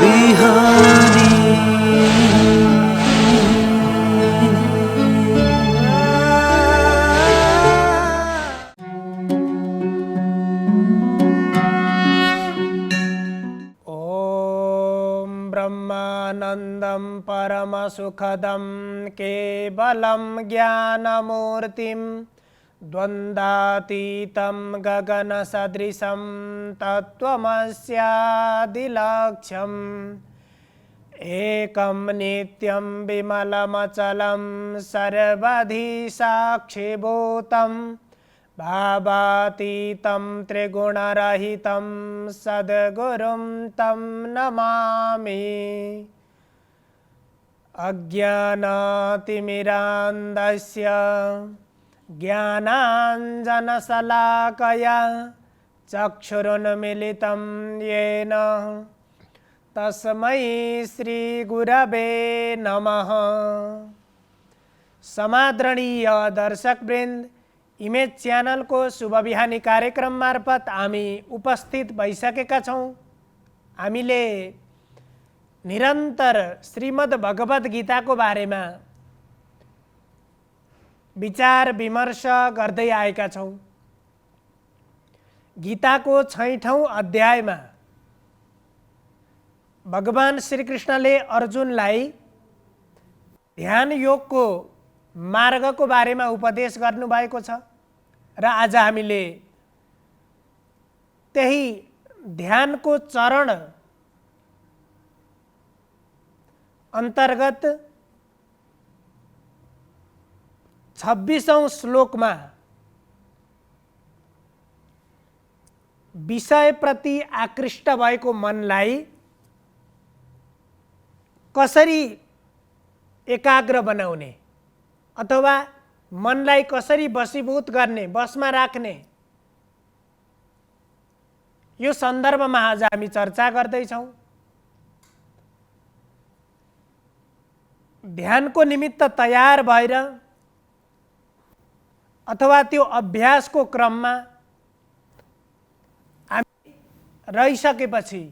बिहानी। ब्रह्मानन्दं परमसुखदं केवलं ज्ञानमूर्तिं द्वन्द्वातीतं गगनसदृशं तत्त्वमस्यादिलक्ष्यम् एकं नित्यं विमलमचलं सर्वधि साक्षिभूतं भावातीतं त्रिगुणरहितं सद्गुरुं तं नमामि। अज्ञानातिमिरान्धस्य ज्ञानाञ्जनशलाकया चक्षुरुन्मीलितं येन तस्मै श्रीगुरवे नमः। समादरणीय दर्शकवृन्द, इमेज च्यानल को शुभ बिहानी कार्यक्रम मार्फत हामी उपस्थित भइसकेका छौं। हामीले निरन्तर श्रीमद् भगवत गीताको बारेमा विचार विमर्श गर्दै आएका छौं। गीताको 6औं अध्यायमा भगवान श्रीकृष्णले अर्जुनलाई ध्यान योगको मार्गको बारेमा उपदेश गर्नुभएको छ र आज हामीले त्यही ध्यानको चरण अन्तर्गत 26औं श्लोकमा विषयप्रति आकृष्ट भएको मनलाई कसरी एकाग्र बनाउने अथवा मनलाई कसरी वशीभूत गर्ने, बसमा राख्ने, यो सन्दर्भमा आज हामी चर्चा गर्दैछौँ। ध्यानको निमित्त तयार भएर अथवा त्यो अभ्यासको क्रममा हामी रहिसकेपछि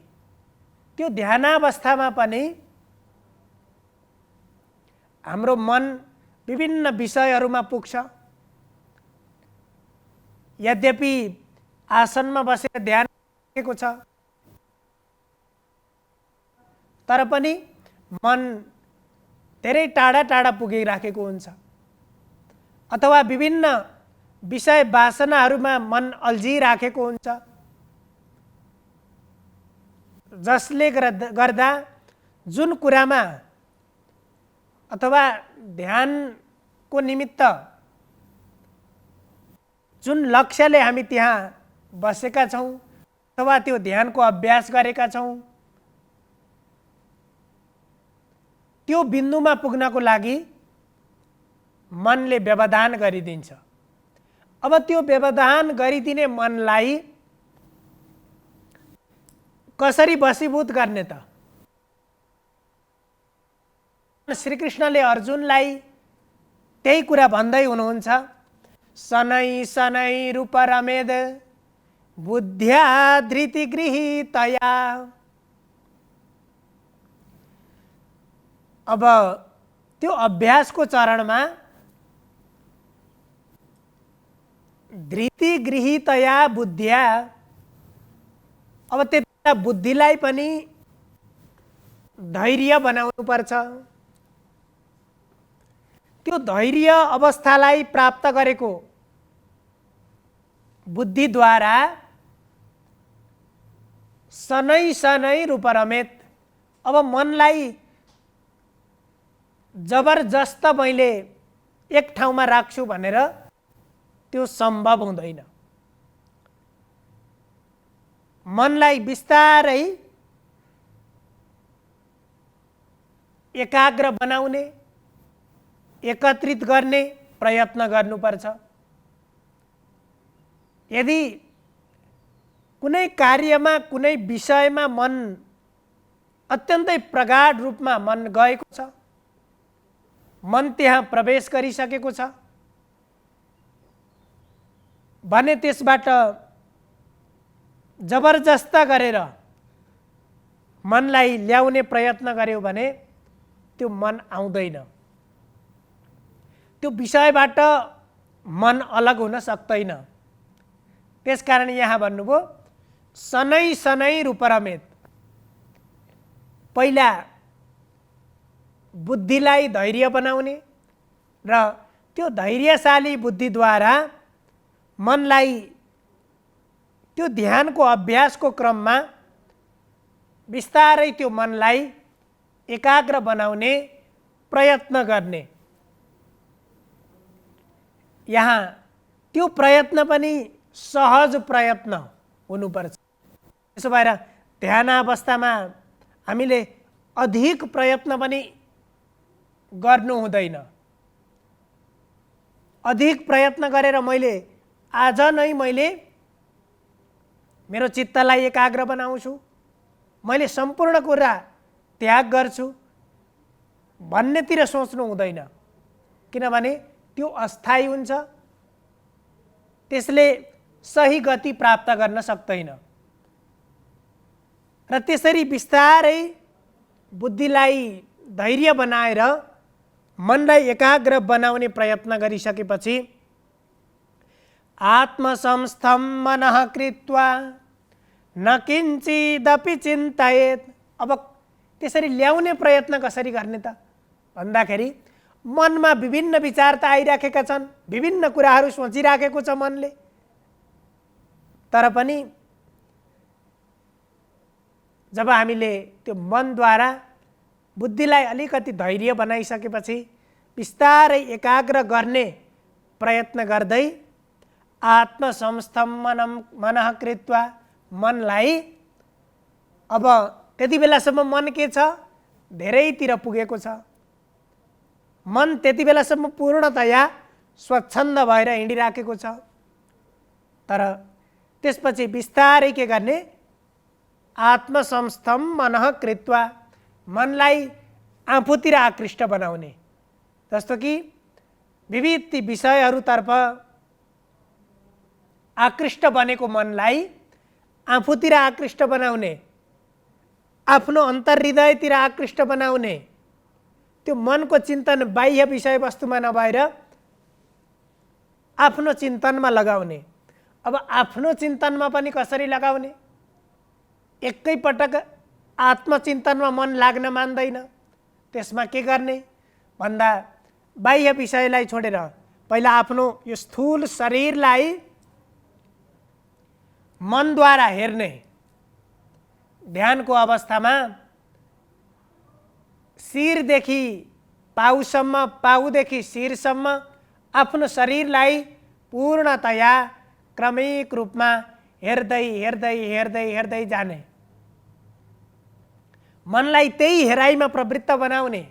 त्यो ध्यानावस्थामा पनि हाम्रो मन विभिन्न विषयहरूमा पुग्छ। यद्यपि आसनमा बसेर ध्यान गरेको छ तर पनि मन धेरै टाढा टाढा पुगिराखेको हुन्छ अथवा विभिन्न विषय वासनाहरूमा मन अल्झिराखेको हुन्छ, जसले गर्दा जुन कुरामा अथवा ध्यानको निमित्त जुन लक्ष्यले हामी त्यहाँ बसेका छौं अथवा त्यो ध्यानको अभ्यास गरेका छौं, त्यो बिन्दुमा पुग्नको लागि मनले व्यवधान गरिदिन्छ। अब त्यो व्यवधान गरिदिने मनलाई कसरी वशीभूत गर्ने त? श्रीकृष्णले अर्जुनलाई त्यही कुरा भन्दै हुनुहुन्छ। शनै शनै रूप रमेद बुद्ध्या धृति गृहीतया। अब त्यो अभ्यासको चरणमा धृति गृहीतया बुद्ध्या, अब त्यता बुद्धिलाई पनि धैर्य बनाउनु पर्छ। त्यो धैर्य अवस्थालाई प्राप्त गरेको बुद्धिद्वारा शनै शनै रूप रमेत, अब मनलाई जबरजस्त मैले एक ठाउँमा राख्छु भनेर त्यो सम्भव हुँदैन। मनलाई बिस्तारै एकाग्र बनाउने, एकत्रित गर्ने प्रयत्न गर्नुपर्छ। यदि कुनै कार्यमा कुनै विषयमा मन अत्यन्तै प्रगाढ रूपमा मन गएको छ, मन त्यहाँ प्रवेश गरिसकेको छ भने त्यसबाट जबरजस्त गरेर मनलाई ल्याउने प्रयत्न गर्यो भने त्यो मन आउँदैन, त्यो विषयबाट मन अलग हुन सक्दैन। त्यसकारण यहाँ भन्नुभयो सनै सनै रूपरमेत। पहिला बुद्धिलाई धैर्य बनाउने र त्यो धैर्यशाली बुद्धिद्वारा मनलाई त्यो ध्यानको अभ्यासको क्रममा बिस्तारै त्यो मनलाई एकाग्र बनाउने प्रयत्न गर्ने। यहाँ त्यो प्रयत्न पनि सहज प्रयत्न हुनुपर्छ। त्यसो भएर ध्यान अवस्थामा हामीले अधिक प्रयत्न पनि गर्नु हुँदैन। अधिक प्रयत्न गरेर मैले आज नै मैले मेरो चित्तलाई एकाग्र बनाउँछु, मैले सम्पूर्ण कुरा त्याग गर्छु भन्नेतिर सोच्नु हुँदैन, किनभने त्यो अस्थायी हुन्छ, त्यसले सही गति प्राप्त गर्न सक्दैन। र त्यसरी बिस्तारै बुद्धिलाई धैर्य बनाएर मनलाई एकाग्र बनाउने प्रयत्न गरिसकेपछि आत्मसंस्थं मनः कृत्वा न किञ्चिदपि चिन्तयेत्। अब त्यसरी ल्याउने प्रयत्न कसरी गर्ने त भन्दाखेरि मनमा विभिन्न विचार त आइराखेका छन्, विभिन्न कुराहरू सोचिराखेको छ मनले, तर पनि जब हामीले त्यो मनद्वारा बुद्धिलाई अलिकति धैर्य बनाइसकेपछि बिस्तारै एकाग्र गर्ने प्रयत्न गर्दै आत्मसंस्थं मनः कृत्वा मनलाई अब त्यति बेलासम्म मन के छ धेरैतिर पुगेको छ, मन त्यति बेलासम्म पूर्णतया स्वच्छन्द भएर हिँडिराखेको छ। तर त्यसपछि बिस्तारै के गर्ने आत्मसंस्थं मनः कृत्वा मनलाई आफूतिर आकृष्ट बनाउने। जस्तो कि विविध विषयहरूतर्फ आकृष्ट बनेको मनलाई आफूतिर आकृष्ट बनाउने, आफ्नो अन्तर्हृदयतिर आकृष्ट बनाउने, त्यो मनको चिन्तन बाह्य विषयवस्तुमा नभएर आफ्नो चिन्तनमा लगाउने। अब आफ्नो चिन्तनमा पनि कसरी लगाउने? एकैपटक आत्मचिन्तनमा मन लाग्न मान्दैन। त्यसमा के गर्ने भन्दा बाह्य विषयलाई छोडेर पहिला आफ्नो यो स्थूल शरीरलाई मनद्वारा हेर्ने। ध्यानको अवस्थामा शिरदेखि पाउसम्म, पाउदेखि शिरसम्म आफ्नो शरीरलाई पूर्णतया क्रमिक रूपमा हेर्दै हेर्दै हेर्दै हेर्दै जाने, मनलाई त्यही हेराइमा प्रवृत्त बनाउने,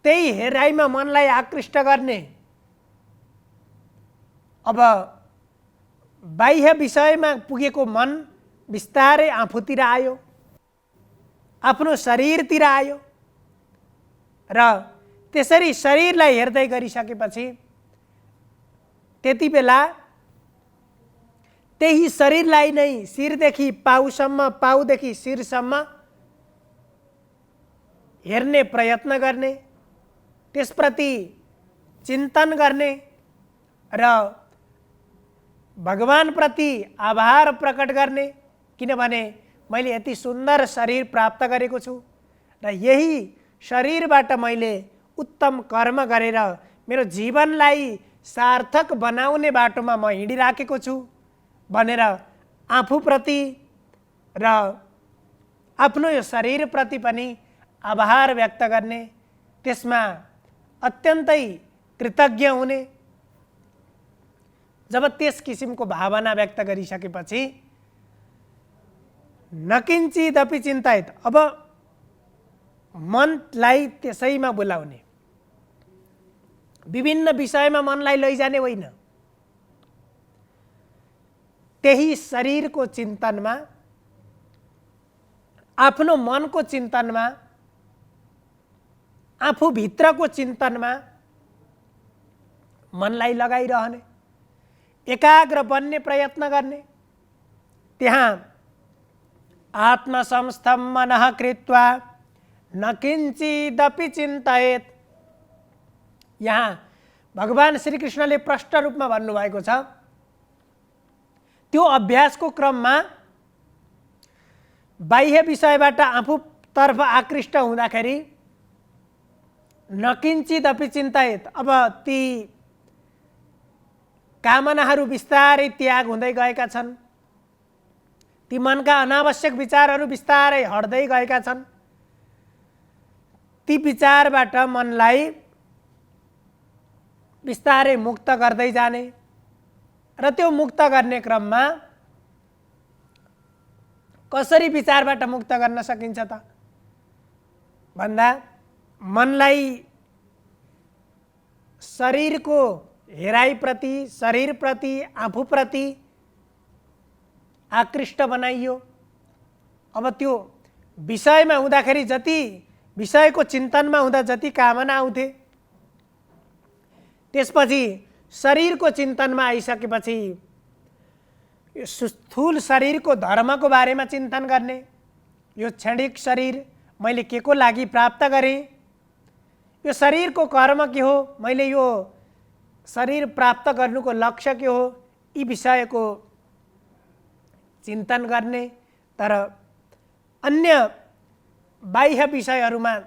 त्यही हेराइमा मनलाई आकृष्ट गर्ने। अब बाह्य विषयमा पुगेको मन बिस्तारै आफूतिर आयो, आफ्नो शरीरतिर आयो र त्यसरी शरीरलाई हेर्दै गरिसकेपछि त्यति बेला त्यही शरीरलाई नै शिरदेखि पाउसम्म, पाउदेखि शिरसम्म हेर्ने प्रयत्न गर्ने, त्यसप्रति चिन्तन गर्ने र भगवानप्रति आभार प्रकट गर्ने। किनभने मैले यति सुन्दर शरीर प्राप्त गरेको छु र यही शरीरबाट मैले उत्तम कर्म गरेर मेरो जीवनलाई सार्थक बनाउने बाटोमा म हिँडिराखेको छु भनेर आफूप्रति र आफ्नो यो शरीरप्रति पनि आभार व्यक्त गर्ने, त्यसमा अत्यन्तै कृतज्ञ हुने। जब त्यस किसिमको भावना व्यक्त गरिसकेपछि नकिञ्चिदपि चिन्तयेत्। अब मनलाई त्यसैमा बोलाउने, विभिन्न विषयमा मनलाई लैजाने होइन, त्यही शरीरको चिन्तनमा, आफ्नो मनको चिन्तनमा, आफूभित्रको चिन्तनमा मनलाई लगाइरहने, एकाग्र बन्ने प्रयत्न गर्ने। त्यहाँ आत्मसंस्थं मनः कृत्वा न किंचिदपि चिन्तयेत्। यहाँ भगवान श्री कृष्णले प्रष्ट रूपमा भन्नुभएको छ, त्यो अभ्यासको क्रममा बाह्य विषयबाट आफूतर्फ आकृष्ट हुँदाखेरि नकिंचिदपि चिन्तयेत्, अब ती कामनाहरू बिस्तारै त्याग हुँदै गएका छन्, ती मनका अनावश्यक विचारहरू बिस्तारै हट्दै गएका छन्। ती विचारबाट मनलाई बिस्तारै मुक्त गर्दै जाने र त्यो मुक्त गर्ने क्रममा कसरी विचारबाट मुक्त गर्न सकिन्छ त भन्दा मनलाई शरीरको हेराइप्रति, शरीरप्रति, आफूप्रति आकृष्ट बनाइयो। अब त्यो विषयमा हुँदाखेरि जति विषयको चिन्तनमा हुँदा जति कामना आउँथे, त्यसपछि शरीरको चिन्तनमा आइसकेपछि यो स्थूल शरीरको धर्मको बारेमा चिन्तन गर्ने, यो क्षणिक शरीर मैले के को लागि प्राप्त गरेँ, यो शरीरको कर्म के हो, मैले यो शरीर प्राप्त गर्नुको लक्ष्य के हो, यी विषयको चिन्तन गर्ने। तर अन्य बाह्य विषयहरूमा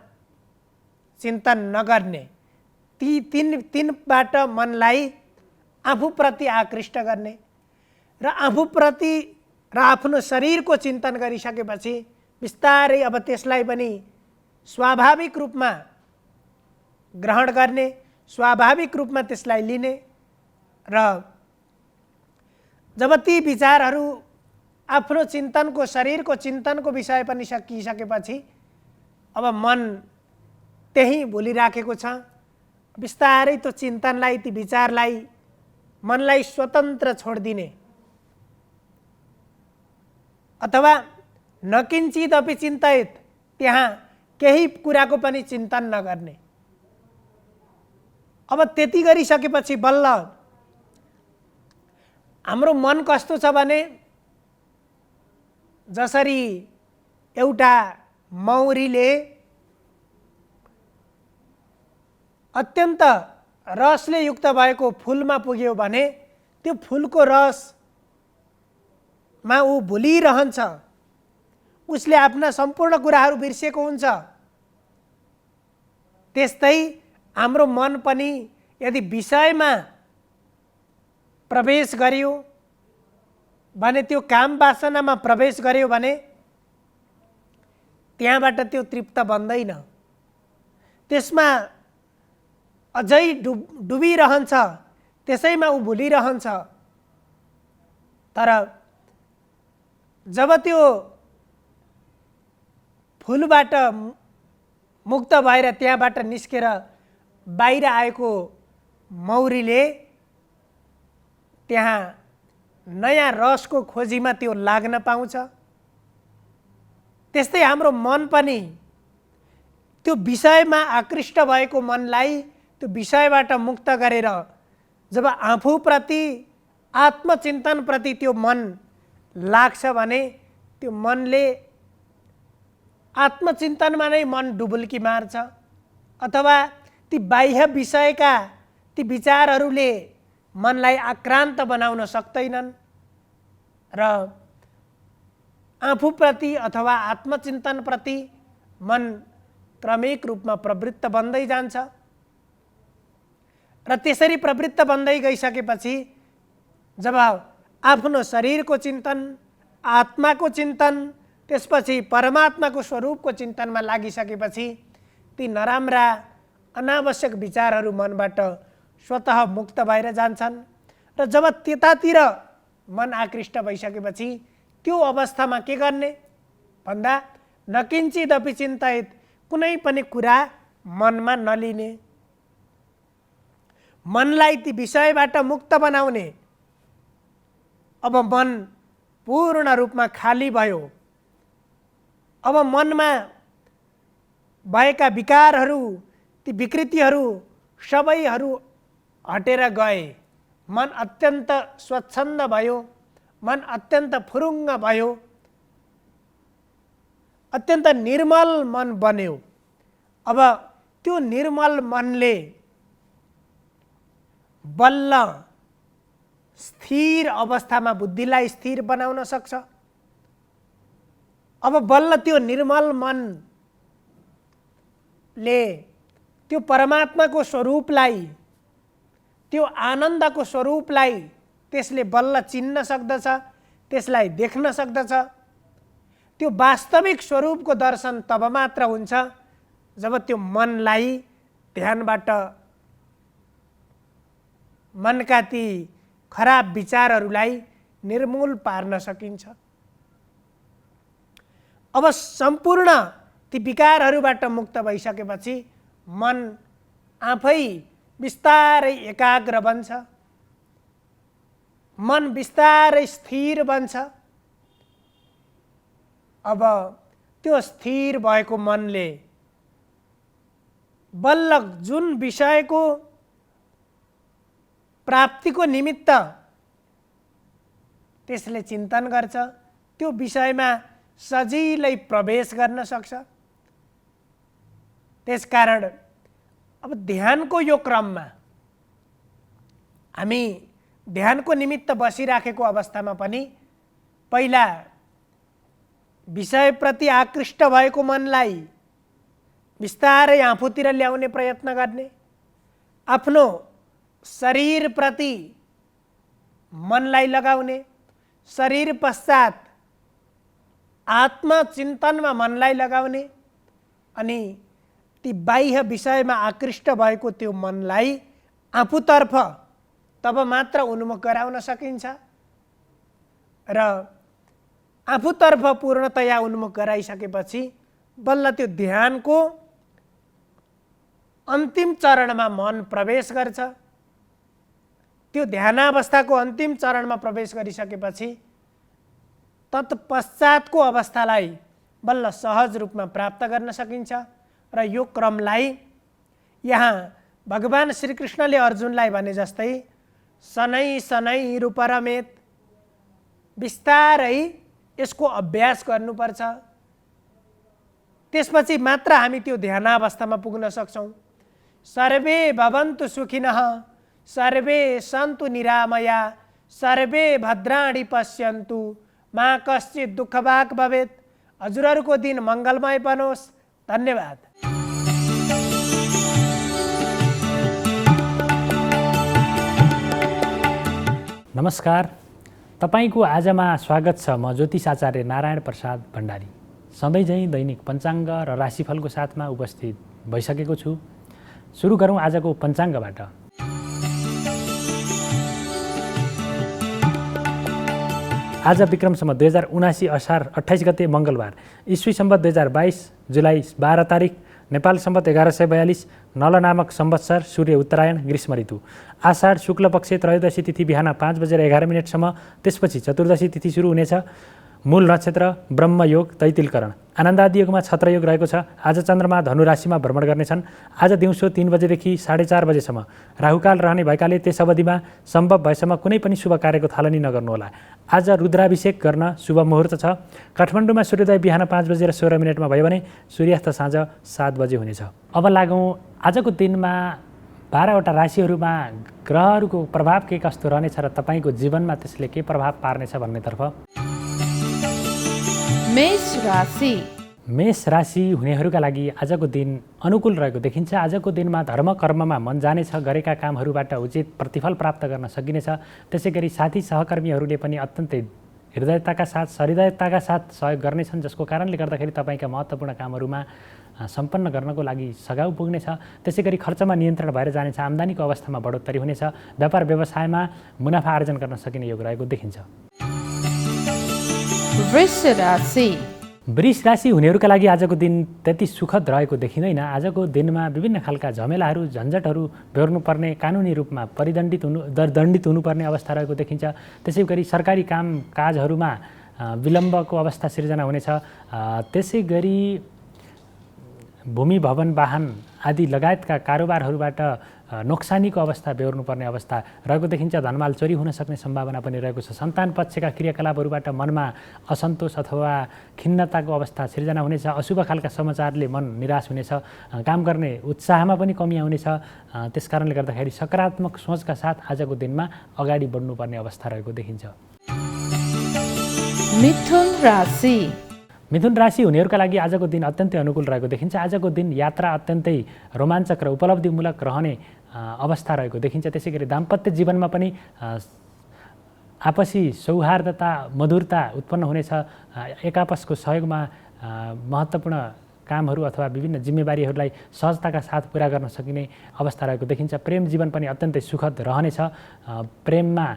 चिन्तन नगर्ने, ती तीनबाट मनलाई आफूप्रति आकृष्ट गर्ने र आफूप्रति र आफ्नो शरीरको चिन्तन गरिसकेपछि बिस्तारै अब त्यसलाई पनि स्वाभाविक रूपमा ग्रहण गर्ने, स्वाभाविक रूपमा त्यसलाई लिने र जब ती विचारहरू आफ्नो चिन्तनको, शरीरको चिन्तनको विषय पनि सकिसकेपछि अब मन त्यही भुलिराखेको छ, बिस्तारै त्यो चिन्तनलाई, ती विचारलाई, मनलाई स्वतन्त्र छोडिदिने अथवा नकिंचिदपि चिन्तयेत्, त्यहाँ केही कुराको पनि चिन्तन नगर्ने। अब त्यति गरिसकेपछि बल्ल हाम्रो मन कस्तो छ भने जसरी एउटा मौरीले अत्यन्त रसले युक्त भएको फुलमा पुग्यो भने त्यो फुलको रसमा ऊ भुलिरहन्छ, उसले आफ्ना सम्पूर्ण कुराहरू बिर्सेको हुन्छ। त्यस्तै हाम्रो मन पनि यदि विषयमा प्रवेश गर्यो भने, त्यो काम वासनामा प्रवेश गर्यो भने त्यहाँबाट त्यो तृप्त बन्दैन, त्यसमा अझै डुबिरहन्छ, त्यसैमा ऊ भुलिरहन्छ। तर जब त्यो फुलबाट मुक्त भएर त्यहाँबाट निस्केर बाहिर आएको मौरीले त्यहाँ नयाँ रसको खोजीमा त्यो लाग्न पाउँछ। त्यस्तै हाम्रो मन पनि त्यो विषयमा आकृष्ट भएको मनलाई त्यो विषयबाट मुक्त गरेर जब आफूप्रति, आत्मचिन्तनप्रति त्यो मन लाग्छ भने त्यो मनले आत्मचिन्तनमा नै मन डुबुल्की मार्छ अथवा ती बाह्य विषयका ती विचारहरूले मनलाई आक्रान्त बनाउन सक्दैनन् र आफूप्रति अथवा आत्मचिन्तनप्रति मन क्रमिक रूपमा प्रवृत्त बन्दै जान्छ र त्यसरी प्रवृत्त बन्दै गइसकेपछि जब आफ्नो शरीरको चिन्तन, आत्माको चिन्तन, त्यसपछि परमात्माको स्वरूपको चिन्तनमा लागिसकेपछि ती नराम्रा अनावश्यक विचारहरू मनबाट स्वतः मुक्त भएर जान्छन् र जब त्यतातिर मन आकृष्ट भइसकेपछि त्यो अवस्थामा के गर्ने भन्दा नकिंचिदपि चिन्तयेत्, कुनै पनि कुरा मनमा नलिने, मनलाई ती विषयबाट मुक्त बनाउने। अब मन पूर्ण रूपमा खाली भयो, अब मनमा भएका विकारहरू, ती विकृतिहरू सबैहरू हटेर गए, मन अत्यन्त स्वच्छन्द भयो, मन अत्यन्त फुरुङ्ग भयो अत्यन्त निर्मल मन बन्यो। अब त्यो निर्मल मनले बल्ल स्थिर अवस्थामा बुद्धिलाई स्थिर बनाउन सक्छ। अब बल्ल त्यो निर्मल मनले त्यो परमात्माको स्वरूपलाई, त्यो आनन्दको स्वरूपलाई त्यसले बल्ल चिन्न सक्दछ, त्यसलाई देख्न सक्दछ। त्यो वास्तविक स्वरूपको दर्शन तब मात्र हुन्छ जब त्यो मनलाई ध्यानबाट मनका ती खराब विचारहरूलाई निर्मूल पार्न सकिन्छ। अब सम्पूर्ण ती विकारहरूबाट मुक्त भइसकेपछि मन आफै बिस्तारै एकाग्र बन्छ, मन बिस्तारै स्थिर बन्छ। अब त्यो स्थिर भएको मनले बल्ल जुन विषयको प्राप्तिको निमित्त त्यसले चिन्तन गर्छ त्यो विषयमा सजिलै प्रवेश गर्न सक्छ। त्यसकारण अब ध्यानको यो क्रममा हामी ध्यानको निमित्त बसिराखेको अवस्थामा पनि पहिला विषयप्रति आकृष्ट भएको मनलाई बिस्तारै आफूतिर ल्याउने प्रयत्न गर्ने, आफ्नो शरीरप्रति मनलाई लगाउने, शरीर पश्चात आत्मचिन्तनमा मनलाई लगाउने, अनि ती बाह्य विषयमा आकृष्ट भएको त्यो मनलाई आफूतर्फ तब मात्र उन्मुख गराउन सकिन्छ। र आफूतर्फ पूर्णतया उन्मुख गराइसकेपछि बल्ल त्यो ध्यानको अन्तिम चरणमा मन प्रवेश गर्छ। त्यो ध्यानावस्थाको अन्तिम चरणमा प्रवेश गरिसकेपछि तत्पश्चातको अवस्थालाई बल्ल सहज रूपमा प्राप्त गर्न सकिन्छ। र यो क्रमलाई यहाँ भगवान श्रीकृष्णले अर्जुनलाई भने जस्तै शनै शनै रूपरमेत, बिस्तारै यसको अभ्यास गर्नुपर्छ। त्यसपछि मात्र हामी त्यो ध्यानावस्थामा पुग्न सक्छौँ। सर्वे भवन्तु सुखिनः, सर्वे सन्तु निरामया, सर्वे भद्राणि पश्यन्तु, मा कश्चित् दुःखभाग् भवेत्। हजुरहरूको दिन मङ्गलमय बनोस्। धन्यवाद। नमस्कार, तपाईको आजमा स्वागत छ। म ज्योतिष आचार्य नारायण प्रसाद भण्डारी सधैँझै दैनिक पञ्चाङ्ग र राशिफलको साथमा उपस्थित भइसकेको छु। सुरु गरौँ आजको पञ्चाङ्गबाट। आज विक्रम सम्वत 2079 असार 28 गते मङ्गलबार, ईस्वी सम्वत 2022 जुलाई 12 तारिक, नेपाल सम्वत 1142, नल नामक संवत्सर, सूर्य उत्तरायण, ग्रीष्म ऋतु, आषाढ शुक्ल पक्ष त्रयोदशी तिथि बिहान 5:11 त्यसपछि चतुर्दशी तिथि सुरु हुनेछ। मूल नक्षत्र ब्रह्मयोग, तैतिलकरण, आनन्दादि योगमा छत्रयोग रहेको छ। आज चन्द्रमा धनु राशिमा भ्रमण गर्नेछन्। आज दिउँसो 3 बजेदेखि 4:30 बजेसम्म राहुकाल रहने भएकाले त्यस अवधिमा सम्भव भएसम्म कुनै पनि शुभ कार्यको थालनी नगर्नुहोला। आज रुद्राभिषेक गर्न शुभ मुहुर्त छ। काठमाडौँमा सूर्योदय बिहान 5:16 भयो भने सूर्यास्त साँझ 7 बजे हुनेछ। अब लागौँ आजको दिनमा 12वटा राशिहरूमा ग्रहहरूको प्रभाव के कस्तो रहनेछ र तपाईँको जीवनमा त्यसले के प्रभाव पार्नेछ भन्नेतर्फ। मेष राशि हुनेहरूका लागि आजको दिन अनुकूल रहेको देखिन्छ। आजको दिनमा धर्म कर्ममा मन जानेछ। गरेका कामहरूबाट उचित प्रतिफल प्राप्त गर्न सकिनेछ। त्यसै गरी साथी सहकर्मीहरूले पनि अत्यन्तै हृदयताका साथ सहृदयताका साथ सहयोग गर्नेछन्, जसको कारणले गर्दाखेरि तपाईँका महत्त्वपूर्ण कामहरूमा सम्पन्न गर्नको लागि सघाउ पुग्नेछ। त्यसै गरी खर्चमा नियन्त्रण भएर जानेछ। आम्दानीको अवस्थामा बढोत्तरी हुनेछ। व्यापार व्यवसायमा मुनाफा आर्जन गर्न सकिने योग रहेको देखिन्छ। वृष राशि हुनेहरूका लागि आजको दिन त्यति सुखद रहेको देखिँदैन। आजको दिनमा विभिन्न खालका झमेलाहरू झन्झटहरू बेहोर्नुपर्ने, कानुनी रूपमा दण्डित हुनुपर्ने अवस्था रहेको देखिन्छ। त्यसै गरी सरकारी काम काजहरूमा विलम्बको अवस्था सिर्जना हुनेछ। त्यसै गरी भूमि भवन वाहन आदि लगायतका कारोबारहरूबाट नोक्सानीको अवस्था बेहोर्नुपर्ने अवस्था रहेको देखिन्छ। धनमाल चोरी हुन सक्ने सम्भावना पनि रहेको छ। सन्तान पक्षका क्रियाकलापहरूबाट मनमा असन्तोष अथवा खिन्नताको अवस्था सिर्जना हुनेछ। अशुभ खालका समाचारले मन निराश हुनेछ। काम गर्ने उत्साहमा पनि कमी आउनेछ। त्यसकारणले गर्दाखेरि सकारात्मक सोचका साथ आजको दिनमा अगाडि बढ्नुपर्ने अवस्था रहेको देखिन्छ। मिथुन राशि मिथुन राशि हुनेहरूका लागि आजको दिन अत्यन्तै अनुकूल रहेको देखिन्छ। आजको दिन यात्रा अत्यन्तै रोमाञ्चक र उपलब्धिमूलक रहने अवस्था रहेको देखिन्छ। त्यसै गरी दाम्पत्य जीवनमा पनि आपसी सौहार्दता मधुरता उत्पन्न हुनेछ। एक आपसको सहयोगमा महत्त्वपूर्ण कामहरू अथवा विभिन्न जिम्मेवारीहरूलाई सहजताका साथ पुरा गर्न सकिने अवस्था रहेको देखिन्छ। प्रेम जीवन पनि अत्यन्तै सुखद रहनेछ। प्रेममा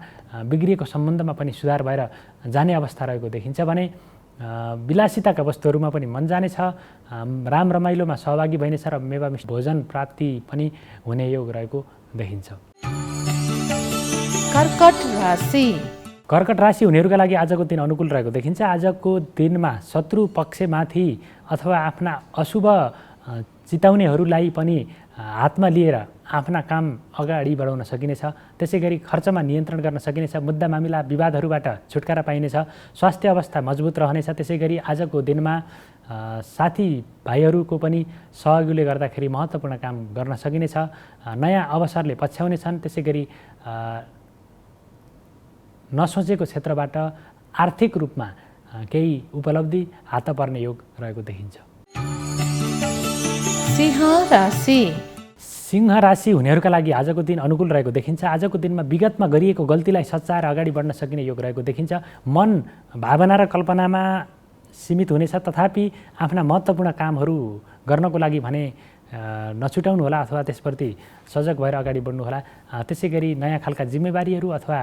बिग्रिएको सम्बन्धमा पनि सुधार भएर जाने अवस्था रहेको देखिन्छ भने विलासिताका वस्तुहरूमा पनि मन जानेछ। राम रमाइलोमा सहभागी भइनेछ र मेवामिष्ट भोजन प्राप्ति पनि हुने योग रहेको देखिन्छ। कर्कट राशि कर्कट राशि हुनेहरूका लागि आजको दिन अनुकूल रहेको देखिन्छ। आजको दिनमा शत्रु पक्षमाथि अथवा आफ्ना अशुभ चिताउनेहरूलाई पनि हातमा लिएर आफ्ना काम अगाडि बढाउन सकिनेछ। त्यसै गरी खर्चमा नियन्त्रण गर्न सकिनेछ। मुद्दा मामिला विवादहरूबाट छुटकारा पाइनेछ। स्वास्थ्य अवस्था मजबुत रहनेछ। त्यसै गरी आजको दिनमा साथीभाइहरूको पनि सहयोगले गर्दाखेरि महत्त्वपूर्ण काम गर्न सकिनेछ। नयाँ अवसरले पछ्याउनेछन्। त्यसै गरी नसोचेको क्षेत्रबाट आर्थिक रूपमा केही उपलब्धि हात पर्ने योग रहेको देखिन्छ। सिंह राशि सिंह राशि हुनेहरूका लागि आजको दिन अनुकूल रहेको देखिन्छ। आजको दिनमा विगतमा गरिएको गल्तीलाई सच्याएर अगाडि बढ्न सकिने योग रहेको देखिन्छ। मन भावना र कल्पनामा सीमित हुनेछ। तथापि आफ्ना महत्त्वपूर्ण कामहरू गर्नको लागि भने नछुटाउनु होला अथवा त्यसप्रति सजग भएर अगाडि बढ्नुहोला। त्यसै गरी नयाँ खालका जिम्मेवारीहरू अथवा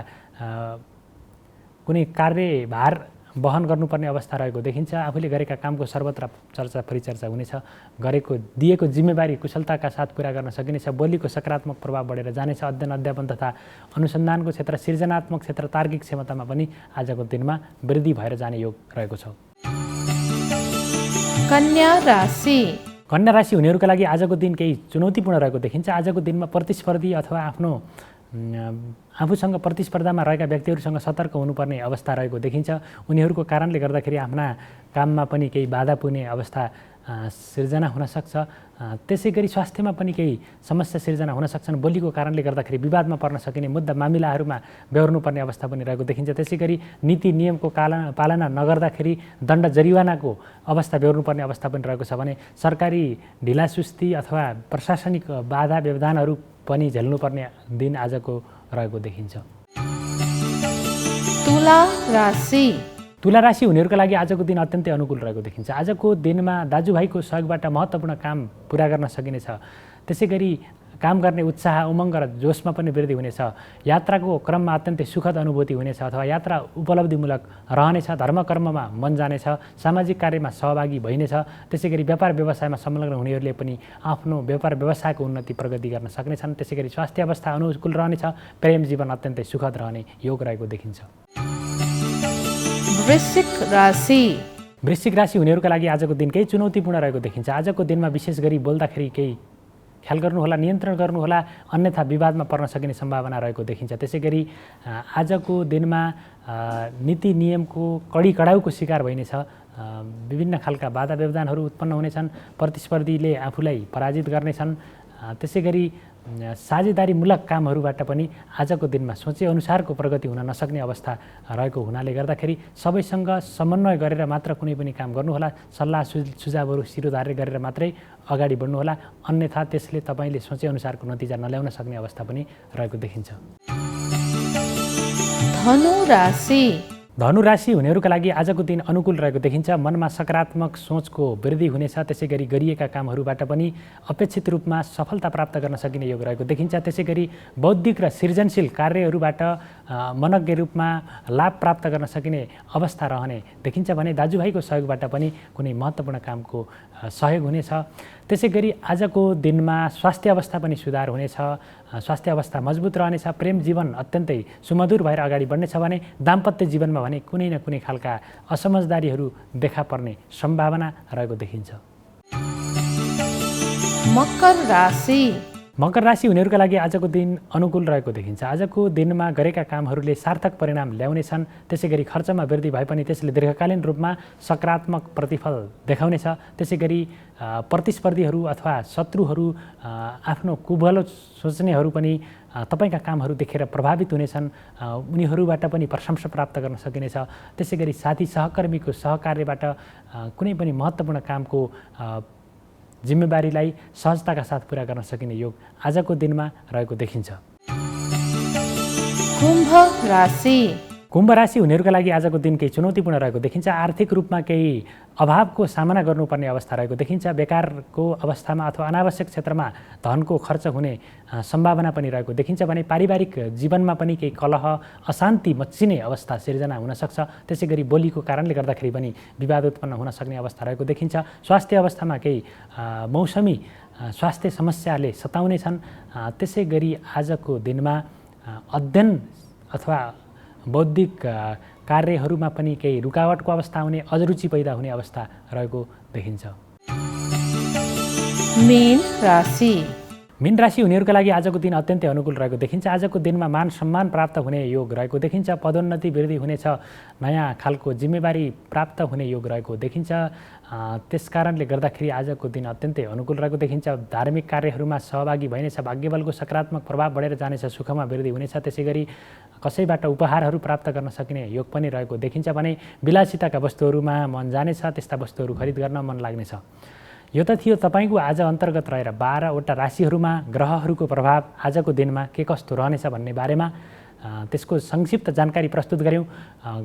कुनै कार्यभार वहन गर्नुपर्ने अवस्था रहेको देखिन्छ। आफूले गरेका कामको सर्वत्र चर्चा परिचर्चा हुनेछ। दिएको जिम्मेवारी कुशलताका साथ पुरा गर्न सकिनेछ। बोलीको सकारात्मक प्रभाव बढेर जानेछ। अध्ययन अध्यापन तथा अनुसन्धानको क्षेत्र सृजनात्मक क्षेत्र तार्किक क्षमतामा पनि आजको दिनमा वृद्धि भएर जाने योग रहेको छ। कन्या राशि कन्या राशि हुनेहरूका लागि आजको दिन केही चुनौतीपूर्ण रहेको देखिन्छ। आजको दिनमा प्रतिस्पर्धी अथवा आफूसँग प्रतिस्पर्धामा रहेका व्यक्तिहरूसँग सतर्क हुनुपर्ने अवस्था रहेको देखिन्छ। उनीहरूको कारणले गर्दाखेरि आफ्ना काममा पनि केही बाधा पुग्ने अवस्था सिर्जना हुनसक्छ। त्यसै गरी स्वास्थ्यमा पनि केही समस्या सिर्जना हुन सक्छन्। बोलीको कारणले गर्दाखेरि विवादमा पर्न सकिने मुद्दा मामिलाहरूमा बेहोर्नुपर्ने अवस्था पनि रहेको देखिन्छ। त्यसै गरी नीति नियमको पालना नगर्दाखेरि दण्ड जरिवानाको अवस्था बेहोर्नुपर्ने अवस्था पनि रहेको छ भने सरकारी ढिलासुस्ती अथवा प्रशासनिक बाधा व्यवधानहरू पनि झेल्नुपर्ने दिन आजको रहेको देखिन्छ। तुला राशि तुला राशि हुनेहरूका लागि आजको दिन अत्यन्तै अनुकूल रहेको देखिन्छ। आजको दिनमा दाजुभाइको सहयोगबाट महत्त्वपूर्ण काम पुरा गर्न सकिनेछ। त्यसै गरी काम गर्ने उत्साह उमङ्ग र जोसमा पनि वृद्धि हुनेछ। यात्राको क्रममा अत्यन्तै सुखद अनुभूति हुनेछ अथवा यात्रा उपलब्धिमूलक रहनेछ। धर्मकर्ममा मन जानेछ। सामाजिक कार्यमा सहभागी भइनेछ। त्यसै गरी व्यापार व्यवसायमा संलग्न हुनेहरूले पनि आफ्नो व्यापार व्यवसायको उन्नति प्रगति गर्न सक्नेछन्। त्यसै गरी स्वास्थ्य अवस्था अनुकूल रहनेछ। प्रेम जीवन अत्यन्तै सुखद रहने योग रहेको देखिन्छ। वृश्चिक राशि वृश्चिक राशि हुनेहरूका लागि आजको दिन केही चुनौतीपूर्ण रहेको देखिन्छ। आजको दिनमा विशेष गरी बोल्दाखेरि केही ख्याल गर्नुहोला, नियन्त्रण गर्नुहोला, अन्यथा विवादमा पर्न सकिने सम्भावना रहेको देखिन्छ। त्यसै गरी आजको दिनमा नीति नियमको कडाउको शिकार भइनेछ। विभिन्न खालका बाधा व्यवधानहरू उत्पन्न हुनेछन्। प्रतिस्पर्धीले आफूलाई पराजित गर्नेछन्। त्यसै गरी साझेदारीमूलक कामहरूबाट पनि आजको दिनमा सोचे अनुसारको प्रगति हुन नसक्ने अवस्था रहेको हुनाले गर्दाखेरि सबैसँग समन्वय गरेर मात्र कुनै पनि काम गर्नुहोला। सल्लाह सुझावहरू शिरोधार्य गरेर मात्रै अगाडि बढ्नुहोला। अन्यथा त्यसले तपाईँले सोचे अनुसारको नतिजा नल्याउन सक्ने अवस्था पनि रहेको देखिन्छ। धनु राशि धनु राशि हुनेहरूका लागि आजको दिन अनुकूल रहेको देखिन्छ। मनमा सकारात्मक सोचको वृद्धि हुनेछ। त्यसै गरी गरिएका कामहरूबाट पनि अपेक्षित रूपमा सफलता प्राप्त गर्न सकिने योग रहेको देखिन्छ। त्यसै गरी बौद्धिक र सृजनशील कार्यहरूबाट मनज्ञ रूपमा लाभ प्राप्त गर्न सकिने अवस्था रहने देखिन्छ भने दाजुभाइको सहयोगबाट पनि कुनै महत्त्वपूर्ण कामको सहयोग हुनेछ। त्यसै गरी आजको दिनमा स्वास्थ्य अवस्था पनि सुधार हुनेछ। स्वास्थ्य अवस्था मजबुत रहनेछ। प्रेम जीवन अत्यन्तै सुमधुर भएर अगाडि बढ्नेछ भने दाम्पत्य जीवनमा भने कुनै न कुनै खालका असमझदारीहरू देखा पर्ने सम्भावना रहेको देखिन्छ। मकर राशि मकर राशि हुनेहरूका लागि आजको दिन अनुकूल रहेको देखिन्छ। आजको दिनमा गरेका कामहरूले सार्थक परिणाम ल्याउनेछन्। त्यसै गरी खर्चमा वृद्धि भए पनि त्यसले दीर्घकालीन रूपमा सकारात्मक प्रतिफल देखाउनेछ। त्यसै गरी प्रतिस्पर्धीहरू अथवा शत्रुहरू आफ्नो कुभलो सोच्नेहरू पनि तपाईँका कामहरू देखेर प्रभावित हुनेछन्। उनीहरूबाट पनि प्रशंसा प्राप्त गर्न सकिनेछ। त्यसै गरी साथी सहकर्मीको सहकार्यबाट कुनै पनि महत्त्वपूर्ण कामको जिम्मेवारीलाई सहजताका साथ पुरा गर्न सकिने योग आजको दिनमा रहेको देखिन्छ। कुम्भ राशि कुम्भ राशि हुनेहरूका लागि आजको दिन केही चुनौतीपूर्ण रहेको देखिन्छ। आर्थिक रूपमा केही अभावको सामना गर्नुपर्ने अवस्था रहेको देखिन्छ। बेकारको अवस्थामा अथवा अनावश्यक क्षेत्रमा धनको खर्च हुने सम्भावना पनि रहेको देखिन्छ भने पारिवारिक जीवनमा पनि केही कलह अशान्ति मच्चिने अवस्था सिर्जना हुनसक्छ। त्यसै गरी बोलीको कारणले गर्दाखेरि पनि विवाद उत्पन्न हुन सक्ने अवस्था रहेको देखिन्छ। स्वास्थ्य अवस्थामा केही मौसमी स्वास्थ्य समस्याले सताउनेछन्। त्यसै गरी आजको दिनमा अध्ययन अथवा बौद्धिक कार्यहरूमा पनि केही रुकावटको अवस्था हुने अरुचि पैदा हुने अवस्था रहेको देखिन्छ। मीन राशि मीन राशि हुनेहरूका लागि आजको दिन अत्यन्तै अनुकूल रहेको देखिन्छ। आजको दिनमा मान सम्मान प्राप्त हुने योग रहेको देखिन्छ। पदोन्नति वृद्धि हुनेछ। नयाँ खालको जिम्मेवारी प्राप्त हुने योग रहेको देखिन्छ। त्यसकारणले गर्दाखेरि आजको दिन अत्यन्तै अनुकूल रहेको देखिन्छ। धार्मिक कार्यहरूमा सहभागी भइनेछ। भाग्यबलको सकारात्मक प्रभाव बढेर जानेछ। सुखमा वृद्धि हुनेछ। त्यसै गरी कसैबाट उपहारहरू प्राप्त गर्न सकिने योग पनि रहेको देखिन्छ भने विलासिताका वस्तुहरूमा मन जानेछ। त्यस्ता वस्तुहरू खरिद गर्न मन लाग्नेछ। यो त थियो तपाईँको आज अन्तर्गत रहेर 12वटा राशिहरूमा ग्रहहरूको प्रभाव आजको दिनमा के कस्तो रहनेछ भन्ने बारेमा त्यसको संक्षिप्त जानकारी प्रस्तुत गऱ्यौँ।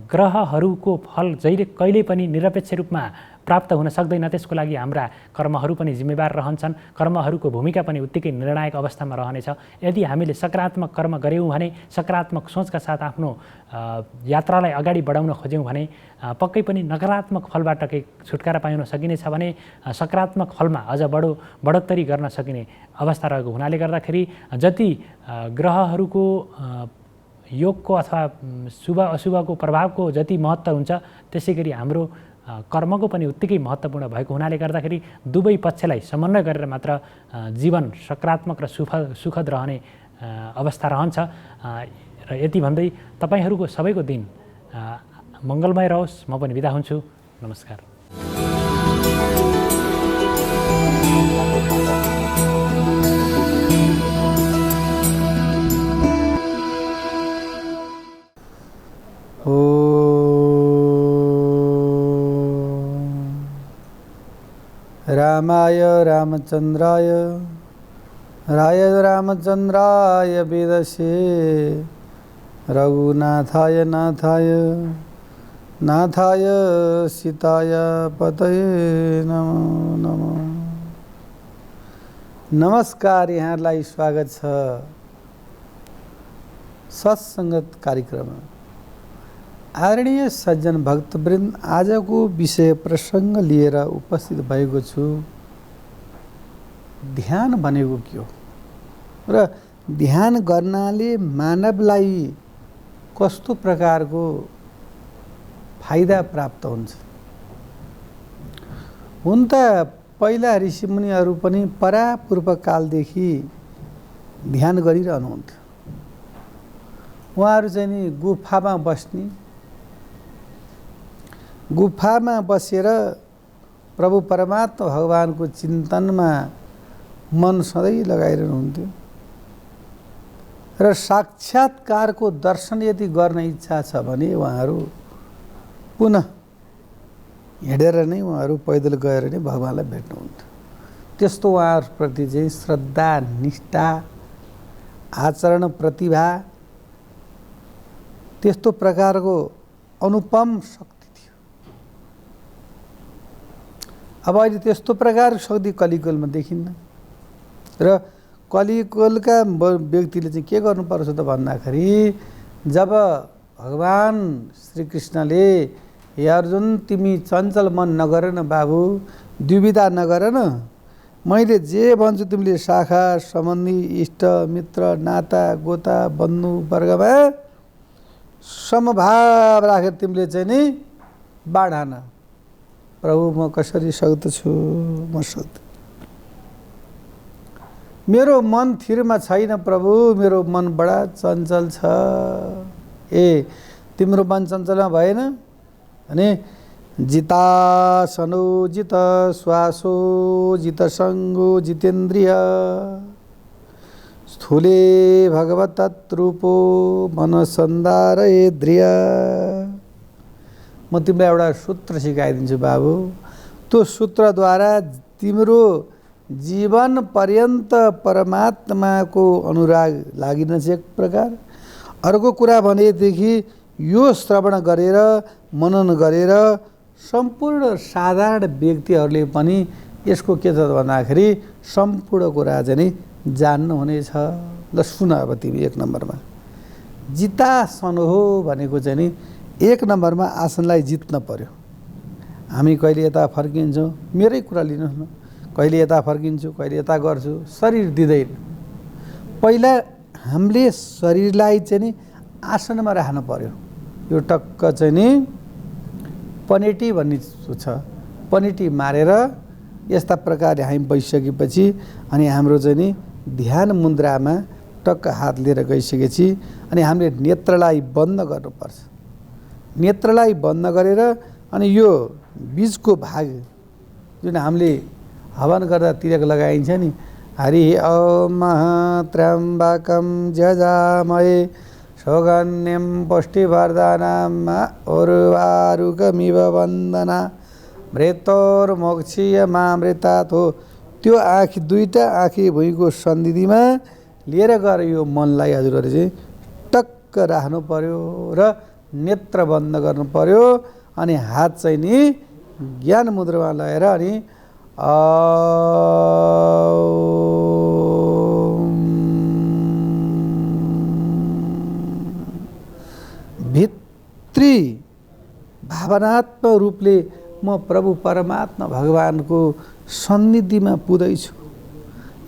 ग्रहहरूको फल कहिल्यै पनि निरपेक्ष रूपमा प्राप्त हुन सक्दैन। त्यसको लागि हाम्रा कर्महरू पनि जिम्मेवार रहन्छन्। कर्महरूको भूमिका पनि उत्तिकै निर्णायक अवस्थामा रहनेछ। यदि हामीले सकारात्मक कर्म गऱ्यौँ भने, सकारात्मक सोचका साथ आफ्नो यात्रालाई अगाडि बढाउन खोज्यौँ भने पक्कै पनि नकारात्मक फलबाट केही छुटकारा पाउन सकिनेछ भने सकारात्मक फलमा अझ बढोत्तरी गर्न सकिने अवस्था रहेको हुनाले गर्दाखेरि जति ग्रहहरूको योगको अथवा शुभ अशुभको प्रभावको जति महत्त्व हुन्छ त्यसै गरी हाम्रो कर्मको पनि उत्तिकै महत्त्वपूर्ण भएको हुनाले गर्दाखेरि दुवै पक्षलाई समन्वय गरेर मात्र जीवन सकारात्मक र सुखद रहने अवस्था रहन्छ। र यति भन्दै तपाईँहरूको सबैको दिन मङ्गलमय रहोस्। म पनि बिदा हुन्छु। नमस्कार। रामाय रामचन्द्राय रामचन्द्राय वेदसे रघुनाथाय नाथाय सीताय पतये नमो नमः। नमस्कार, यहाँलाई स्वागत छ सत्सङ्गत कार्यक्रममा। आदरणीय सज्जन भक्तवृन्द, आजको विषय प्रसङ्ग लिएर उपस्थित भएको छु। ध्यान भनेको के हो र ध्यान गर्नाले मानवलाई कस्तो प्रकारको फाइदा प्राप्त हुन्छ। हुन त पहिला ऋषिमुनिहरू पनि परापूर्वकालदेखि ध्यान गरिरहनुहुन्थ्यो। उहाँहरू चाहिँ नि गुफामा बस्ने, गुफामा बसेर प्रभु परमात्मा भगवानको चिन्तनमा मन सधैँ लगाइरहनुहुन्थ्यो र साक्षात्कारको दर्शन यदि गर्न इच्छा छ भने उहाँहरू पुनः हिँडेर नै उहाँहरू पैदल गएर नै भगवानलाई भेट्नुहुन्थ्यो। त्यस्तो उहाँहरूप्रति चाहिँ श्रद्धा, निष्ठा, आचरण प्रतिभा, त्यस्तो प्रकारको अनुपम शक्ति थियो। अब अहिले त्यस्तो प्रकारको शक्ति कलियुगमा देखिन्न र कलियुगका व्यक्तिले चाहिँ के गर्नुपर्छ त भन्दाखेरि, जब भगवान श्रीकृष्णले हे अर्जुन, तिमी चञ्चल मन नगर न बाबु, द्विविधा नगर न, मैले जे भन्छु तिमीले शाखा सम्बन्धी इष्ट मित्र नाता गोता बन्धु वर्गमा समभाव राखेर तिमीले चाहिँ नि बाँडन। प्रभु म कसरी सक्दछु, म सक्दिनँ। मेरो मन थिरमा छैन प्रभु, मेरो मन बडा चञ्चल छ। ए तिम्रो मन चञ्चलमा भएन अनि जितासनो जित श्वासो जित सङ्गो जितेन्द्रिय स्थूले भगवतत्रूपो मन सन्दारये द्रिय। म तिमीलाई एउटा सूत्र सिकाइदिन्छु बाबु, त्यो सूत्रद्वारा तिम्रो जीवन पर्यन्त परमात्माको अनुराग लागिन्छ एक प्रकार। अर्को कुरा भनेदेखि यो श्रवण गरेर मनन गरेर सम्पूर्ण साधारण व्यक्तिहरूले पनि यसको के छ भन्दाखेरि सम्पूर्ण कुरा चाहिँ नि जान्नुहुनेछ। ल सुन अब तिमी एक नम्बरमा जितासन हो भनेको चाहिँ नि एक नम्बरमा आसनलाई जित्न पर्यो। हामी कहिले यता फर्किन्छौँ, मेरै कुरा लिनुहोस् न, कहिले यता फर्किन्छु कहिले यता गर्छु, शरीर दिँदैन। पहिला हामीले शरीरलाई चाहिँ नि आसनमा राख्नु पर्यो। यो टक्क चाहिँ नि पनेटी भन्ने छ, पनेटी मारेर यस्ता प्रकारले हामी बसिसकेपछि अनि हाम्रो चाहिँ नि ध्यान मुद्रामा टक्क हात लिएर गइसकेपछि अनि हामीले नेत्रलाई बन्द गर्नुपर्छ। नेत्रलाई बन्द गरेर अनि यो बीचको भाग जुन हामीले हवन गर्दा तिलक लगाइन्छ नि, हरि ओम त्र्यम्बकं जजामहे सौगन्ध्यं पुष्टिवर्धनम् उर्वारुकमिव वन्दना मृत्योर्मोक्षीयमामृतात् हो। त्यो आँखी दुईटा आँखी भुइँको सन्धिमा लिएर गएर यो मनलाई हजुरहरूले चाहिँ टक्क राख्नु पर्यो र नेत्र बन्द गर्नु पर्यो अनि हात चाहिँ नि ज्ञान मुद्रामा लगाएर अनि भित्री भावनात्मक रूपले म प्रभु परमात्मा भगवानको सन्निधिमा पुग्दैछु।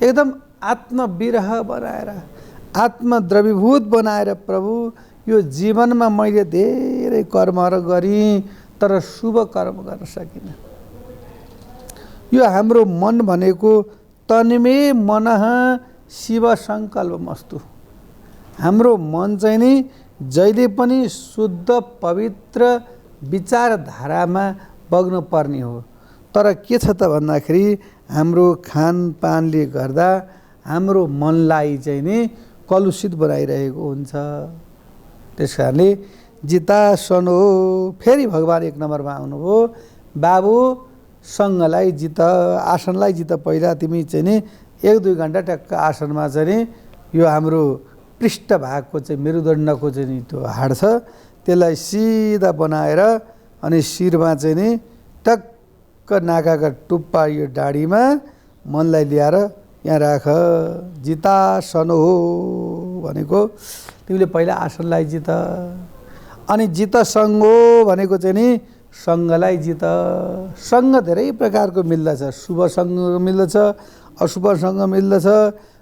एकदम आत्मविरह बनाएर आत्मद्रवीभूत बनाएर प्रभु यो जीवनमा मैले धेरै कर्महरू गरेँ तर शुभ कर्म गर्न सकिनँ। यो हाम्रो मन भनेको तन्मे मनः शिव सङ्कल्पमस्तु। हाम्रो मन चाहिँ नि जहिले पनि शुद्ध पवित्र विचारधारामा बग्नुपर्ने हो। तर के छ त भन्दाखेरि हाम्रो खानपानले गर्दा हाम्रो मनलाई चाहिँ नि कलुषित बनाइरहेको हुन्छ। त्यस कारणले जितासन हो। फेरि भगवान् एक नम्बरमा आउनुभयो, बाबु सँगलाई जित, आसनलाई जित। पहिला तिमी चाहिँ नि 1-2 घन्टा टक्क आसनमा चाहिँ नि यो हाम्रो पृष्ठभागको चाहिँ मेरुदण्डको चाहिँ नि त्यो हाड छ त्यसलाई सिधा बनाएर अनि शिरमा चाहिँ नि टक्क नाकाका टुप्पा यो डाँडीमा मनलाई ल्याएर यहाँ राख। जितासन हो भनेको तिमीले पहिला आसनलाई जित। अनि जित सङ्गो भनेको चाहिँ नि सङ्गलाई जित। सङ्ग धेरै प्रकारको मिल्दछ, शुभ सङ्ग मिल्दछ, अशुभ सङ्ग मिल्दछ।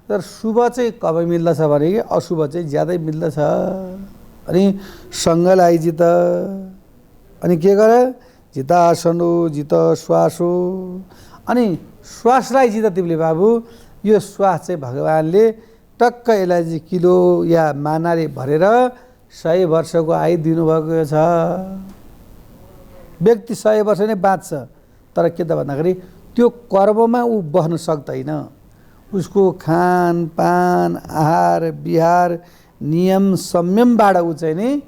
तर शुभ चाहिँ कमै मिल्दछ भने अशुभ चाहिँ ज्यादै मिल्दछ। अनि सङ्गलाई जित। अनि के गर जितासन हो, जित श्वास हो। अनि श्वासलाई जित तिमीले बाबु। यो श्वास चाहिँ भगवान्ले टक्क यसलाई चाहिँ किलो या मानाले भरेर 100 वर्षको आयु दिनुभएको छ। व्यक्ति 100 वर्ष नै बाँच्छ, तर के त भन्दाखेरि त्यो कर्ममा ऊ बस्न सक्दैन। उसको खानपान आहार विहार नियम संयमबाट ऊ चाहिँ नि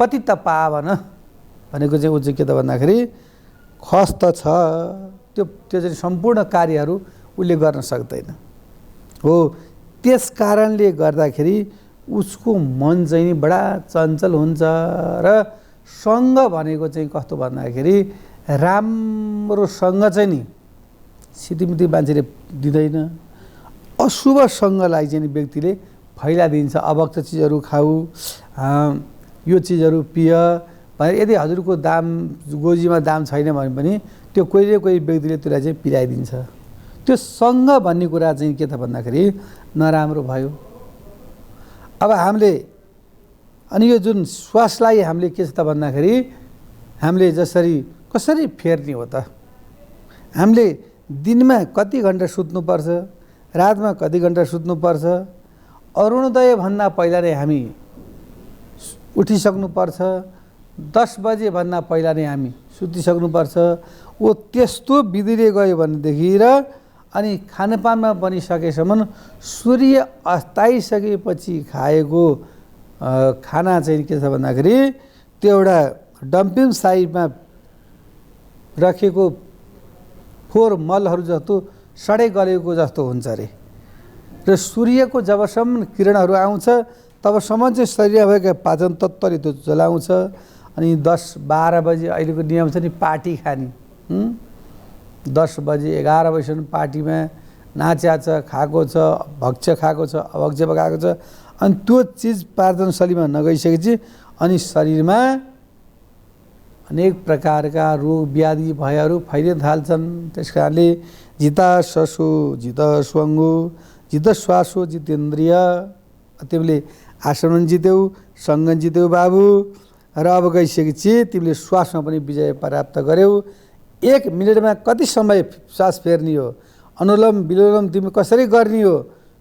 पतित पावन भनेको चाहिँ ऊ चाहिँ के त भन्दाखेरि खस्त छ। त्यो चाहिँ सम्पूर्ण कार्यहरू उसले गर्न सक्दैन हो। त्यस कारणले गर्दाखेरि उसको मन चाहिँ नि बडा चञ्चल हुन्छ। र सङ्ग भनेको चाहिँ कस्तो भन्दाखेरि राम्रो सङ्ग चाहिँ नि सितिमिति मान्छेले दिँदैन। अशुभ सङ्गलाई चाहिँ व्यक्तिले फैलादिन्छ। अभक्त चिजहरू खाऊ, यो चिजहरू पिय भनेर यदि हजुरको दाम गोजीमा दाम छैन भने पनि त्यो कोही न कोही व्यक्तिले त्यसलाई चाहिँ पिलाइदिन्छ। त्यो सङ्ग भन्ने कुरा चाहिँ के त भन्दाखेरि नराम्रो भयो। अब हामीले अनि यो जुन श्वासलाई हामीले के छ त भन्दाखेरि हामीले कसरी फेर्ने हो त? हामीले दिनमा कति घन्टा सुत्नुपर्छ, रातमा कति घन्टा सुत्नुपर्छ, अरुणोदयभन्दा पहिला नै हामी उठिसक्नुपर्छ, 10 बजेभन्दा पहिला नै हामी सुतिसक्नुपर्छ। ओ त्यस्तो विधिले गयो भनेदेखि र अनि खानपानमा बनिसकेसम्म सूर्य अस्ताइसकेपछि खाएको खाना चाहिँ के छ भन्दाखेरि त्यो एउटा डम्पिङ साइडमा राखेको फोहोर मलहरू जस्तो सडै गलेको जस्तो हुन्छ अरे। र सूर्यको जबसम्म किरणहरू आउँछ तबसम्म चाहिँ शरीरमा भएका पाचन तत्त्वले त्यो जलाउँछ। अनि 10-12 बजे अहिलेको नियम छ नि पार्टी खाने, 10 बजे 11 बजीसम्म पार्टीमा नाच्या छ, खाएको छ, भक्ष्य खाएको छ, अभक्ष्य पकाएको छ। अनि त्यो चिज पाचन शैलीमा नगइसकेपछि अनि शरीरमा अनेक प्रकारका रोग व्याधि भयहरू फैलिन थाल्छन्। त्यस कारणले जिता ससो जित स्वङ्गो जित श्वासो जितेन्द्रिय, तिमीले आसन जित्यौ, सङ्ग जित्यौ बाबु, र अब गइसकेपछि तिमीले श्वासमा पनि विजय प्राप्त गर्यौ। 1 मिनटमा कति समय श्वास फेर्ने हो, अनुलोम विलोम तिमी कसरी गर्ने हो,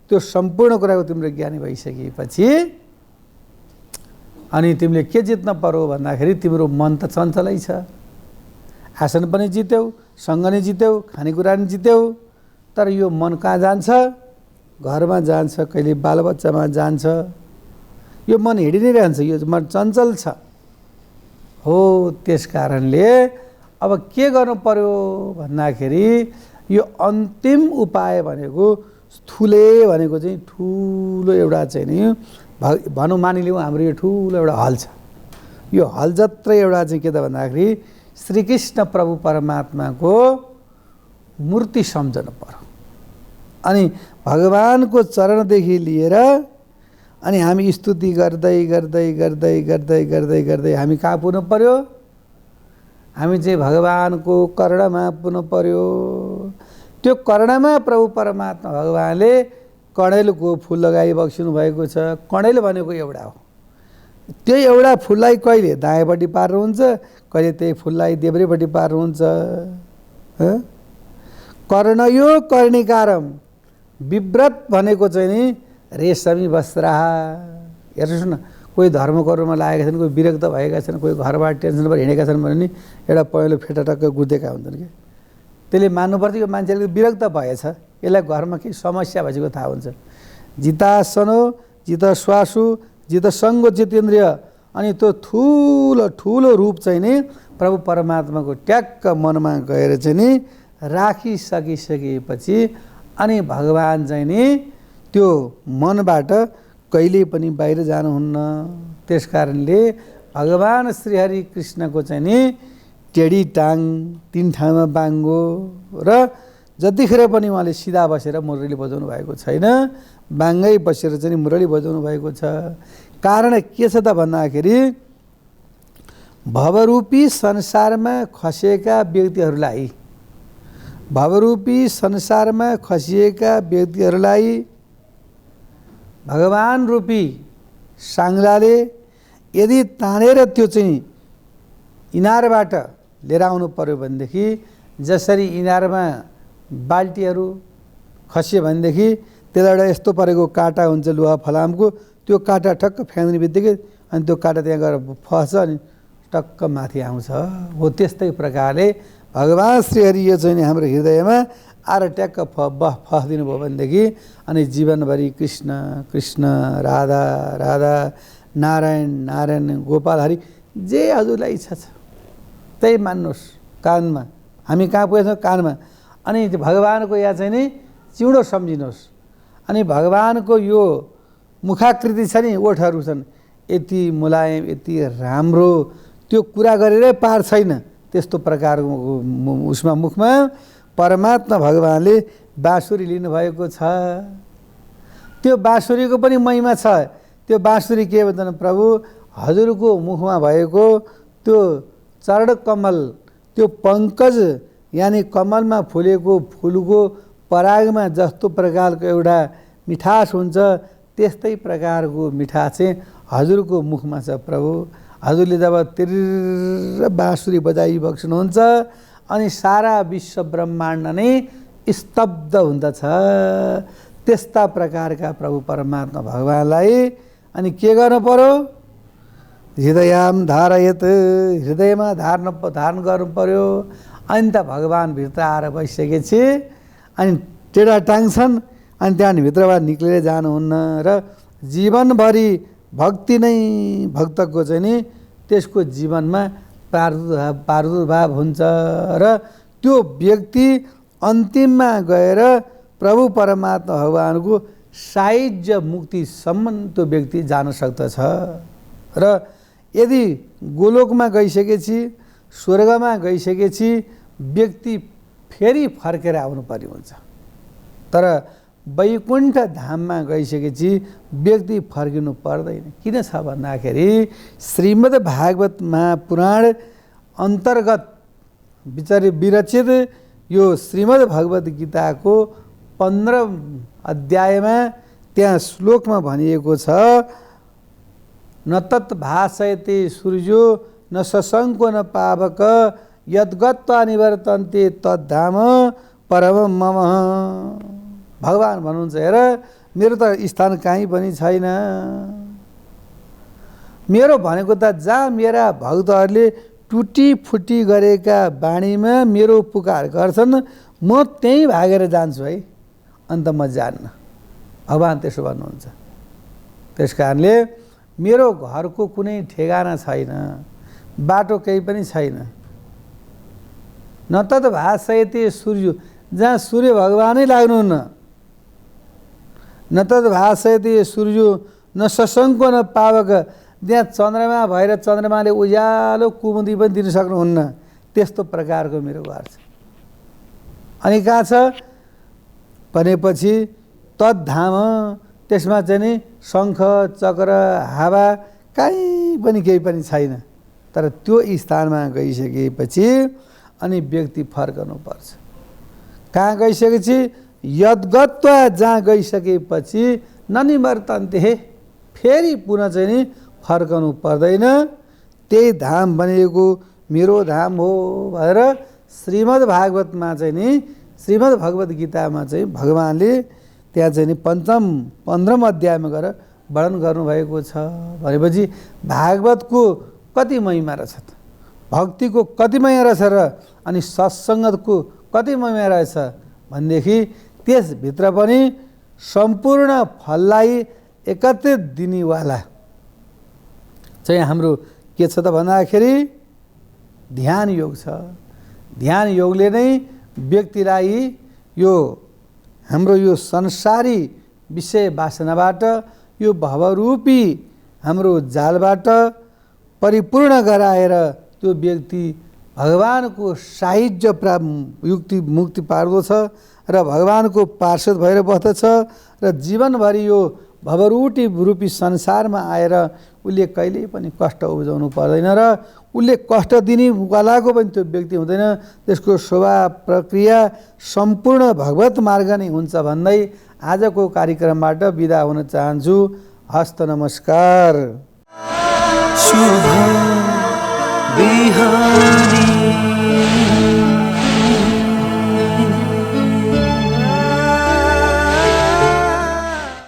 त्यो सम्पूर्ण कुराको तिम्रो ज्ञानी भइसकेपछि अनि तिमीले के जित्न पर्यो भन्दाखेरि तिम्रो मन त चञ्चलै छ। आसन पनि जित्यौ, सङ्ग नै जित्यौ, खानेकुरा नि जित्यौ, तर यो मन कहाँ जान्छ? घरमा जान्छ, कहिले बालबच्चामा जान्छ। यो मन हिँडि नै रहन्छ, यो मन चञ्चल छ हो। त्यस कारणले अब के गर्नु पर्यो भन्दाखेरि यो अन्तिम उपाय भनेको स्थूले भनेको चाहिँ ठुलो एउटा चाहिँ नि भनौँ मानिलिउँ हाम्रो यो ठुलो एउटा हल छ। यो हल जत्रै एउटा चाहिँ के त भन्दाखेरि श्रीकृष्ण प्रभु परमात्माको मूर्ति सम्झनु पर्यो। अनि भगवानको चरणदेखि लिएर अनि हामी स्तुति गर्दै गर्दै गर्दै गर्दै गर्दै गर्दै हामी कहाँ पुग्नु पर्यो? हामी चाहिँ भगवानको करणमा पुग्नु पर्यो। त्यो करणमा प्रभु परमात्मा भगवानले कणेलको फुल लगाइ बक्सिनु भएको छ। कणेल भनेको एउटा हो। त्यो एउटा फुललाई कहिले दायाँपट्टि पार्नुहुन्छ, कहिले त्यही फुललाई देब्रेपट्टि पार्नुहुन्छ। कर्णयो कर्णिकारम, विव्रत भनेको चाहिँ नि रेशमी वस्त्र। हेर्नुहोस् न, कोही धर्मकर्ममा लागेका छन्, कोही विरक्त भएका छन्, कोही घरबाट टेन्सन भएर हिँडेका छन् भने नि एउटा पहेँलो फेटा टक्क गुदेका हुन्छन् कि त्यसले मान्नुपर्छ यो मान्छेले विरक्त भएछ, यसलाई घरमा केही समस्या भएको थाहा हुन्छ। जितासनो जित श्वासु जित सङ्गो जितेन्द्रिय, अनि त्यो ठुलो ठुलो रूप चाहिँ नि प्रभु परमात्माको ट्याक्क मनमा गएर चाहिँ नि राखिसकिसकेपछि अनि भगवान चाहिँ नि त्यो मनबाट कहिले पनि बाहिर जानुहुन्न। त्यस कारणले भगवान श्रीहरि कृष्णको चाहिँ नि टेडी टाङ 3 ठाउँमा बाङ्गो र जतिखेर पनि उहाँले सिधा बसेर मुरली बजाउनु भएको छैन, बाङ्गै बसेर चाहिँ मुरली बजाउनु भएको छ। कारण के छ त भन्दाखेरि भवरूपी संसारमा खसेका व्यक्तिहरूलाई भगवान रूपी साङ्लाले यदि तानेर त्यो चाहिँ इनारबाट लिएर आउनु पर्यो भनेदेखि जसरी इनारमा बाल्टीहरू खस्यो भनेदेखि त्यसलाई एउटा यस्तो परेको काँटा हुन्छ लुहा फलामको, त्यो काँटा ठक्क फ्याँक्ने बित्तिकै अनि त्यो काँटा त्यहाँ गएर फस्छ अनि टक्क माथि आउँछ। हो त्यस्तै प्रकारले भगवान श्रीहरि यो चाहिँ हाम्रो हृदयमा आएर ट्याक्क फस्दिनु भयो भनेदेखि अनि जीवनभरि कृष्ण कृष्ण राधा राधा नारायण नारायण गोपाल हरि जे हजुरलाई इच्छा छ त्यही मान्नुहोस्। कानमा हामी कहाँ पुगेछौँ? कानमा। अनि भगवानको यहाँ चाहिँ नि चिउँडो सम्झिनुहोस्। अनि भगवानको यो मुखाकृति छ नि, ओठहरू छन्, यति मुलायम यति राम्रो, त्यो कुरा गरेरै पार छैन। त्यस्तो प्रकारको उसमा मुखमा परमात्मा भगवानले बाँसुरी लिनुभएको छ। त्यो बाँसुरीको पनि महिमा छ। त्यो बाँसुरी के भन्छ प्रभु हजुरको मुखमा भएको त्यो चरण कमल, त्यो पङ्कज यानि कमलमा फुलेको फुलको परागमा जस्तो प्रकारको एउटा मिठास हुन्छ त्यस्तै प्रकारको मिठास चाहिँ हजुरको मुखमा छ प्रभु। हजुरले जब तिर्र बाँसुरी बजाइ बक्सनुहुन्छ अनि सारा विश्व ब्रह्माण्ड नै स्तब्ध हुँदछ। त्यस्ता प्रकारका प्रभु परमात्मा भगवानलाई अनि के गर्नु पर्यो? हृदयम धारयत, हृदयमा धारण गर्नु पर्यो। अनि त भगवानभित्र आएर बसिसकेपछि अनि टेढा टाङ्छन् अनि त्यहाँदेखि भित्रबाट निक्लेर जानुहुन्न र जीवनभरि भक्ति नै भक्तको चाहिँ नि त्यसको जीवनमा प्रादुर्भाव हुन्छ र त्यो व्यक्ति अन्तिममा गएर प्रभु परमात्मा भगवानको सायुज्य मुक्तिसम्म त्यो व्यक्ति जान सक्दछ। र यदि गोलोकमा गइसकेपछि, स्वर्गमा गइसकेपछि व्यक्ति फेरि फर्केर आउनुपर्ने हुन्छ। तर वैकुण्ठ धाममा गइसकेपछि व्यक्ति फर्किनु पर्दैन। किन छ भन्दाखेरि श्रीमद् भागवत महापुराण अन्तर्गत विरचित यो श्रीमद् भगवत गीताको 15 अध्यायमा त्यहाँ श्लोकमा भनिएको छ, न तत् भासयते सूर्यो न शशङ्को न पावक यद्गत्वा निवर्तन्ते तद्धाम परमं मम। भगवान भन्नुहुन्छ, हेर मेरो त स्थान कहीँ पनि छैन। मेरो भनेको त जहाँ मेरा भक्तहरूले टुटी फुटी गरेका बाणीमा मेरो पुकार गर्छन् म त्यहीँ भागेर जान्छु है, अन्त म जान्न। भगवान त्यसो भन्नुहुन्छ। त्यस कारणले मेरो घरको कुनै ठेगाना छैन, बाटो केही पनि छैन। न तत् भासयते सूर्य, जहाँ सूर्य भगवानै लाग्नुहुन्न। न तत् भासयते सूर्य न शशङ्को न पावक, त्यहाँ चन्द्रमा भएर चन्द्रमाले उज्यालो कुमुदी पनि दिन सक्नुहुन्न। त्यस्तो प्रकारको मेरो घर छ। अनि कहाँ छ भनेपछि तद्धाम, त्यसमा चाहिँ नि शङ्ख चक्र हावा कहीँ पनि केही पनि छैन। तर त्यो स्थानमा गइसकेपछि अनि व्यक्ति फर्कनुपर्छ। कहाँ गइसकेपछि? यद्गत्वा, जहाँ गइसकेपछि ननिवर्तन्ते, फेरि पुनः चाहिँ नि फर्कनु पर्दैन। त्यही धाम भनेको मेरो धाम हो भनेर श्रीमद् भागवतमा चाहिँ नि, श्रीमद् भगवत गीतामा चाहिँ भगवानले त्यहाँ चाहिँ नि 15 अध्यायमा गएर वर्णन गर्नुभएको छ। भनेपछि भागवतको कति महिमा रहेछ त, भक्तिको कति महिमा रहेछ र अनि सत्सङ्गतको कति महिमा रहेछ भनेदेखि त्यसभित्र पनि सम्पूर्ण फललाई एकत्रित दिनेवाला चाहिँ हाम्रो के छ त भन्दाखेरि ध्यान योग छ। ध्यान योगले नै व्यक्तिलाई यो हाम्रो यो संसारी विषय वासनाबाट, यो भवरूपी हाम्रो जालबाट परिपूर्ण गराएर त्यो व्यक्ति भगवानको सायुज्य युक्ति मुक्ति पार्दछ र भगवानको पार्षद भएर बस्दछ र जीवनभरि यो भवरूपी संसारमा आएर उसले कहिल्यै पनि कष्ट उब्जाउनु पर्दैन र उसले कष्ट दिनेवालाको पनि त्यो व्यक्ति हुँदैन। त्यसको स्वभाव प्रक्रिया सम्पूर्ण भगवत मार्ग नै हुन्छ भन्दै आजको कार्यक्रमबाट बिदा हुन चाहन्छु। हस्त नमस्कार। शुभ बिहान।